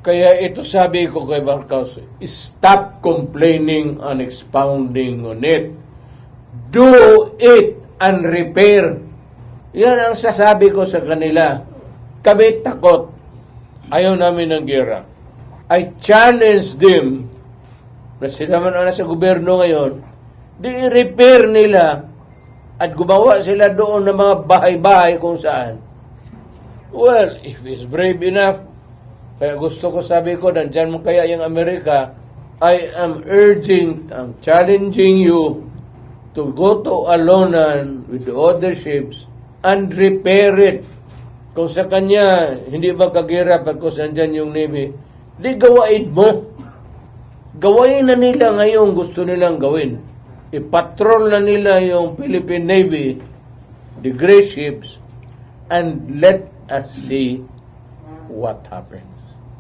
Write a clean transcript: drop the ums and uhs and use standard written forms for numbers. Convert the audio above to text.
Kaya ito sabi ko kay Marcos, stop complaining and expounding on it. Do it and repair. Yan ang sasabi ko sa kanila. Kami takot. Ayaw namin ng gera. I challenge them na sila man na sa gobyerno ngayon, di i-repair nila at gumawa sila doon ng mga bahay-bahay kung saan. Well, if it's brave enough, kaya gusto ko sabi ko, nandyan mo kaya yung Amerika, I am urging, I'm challenging you to go to Alonan with the other ships and repair it. Kung sa kanya, hindi ba kagira pagkos nandyan yung Navy, di gawain mo. Gawain na nila ngayon gusto nilang gawin. I-patrol na nila yung Philippine Navy, the gray ships, and let us see what happens.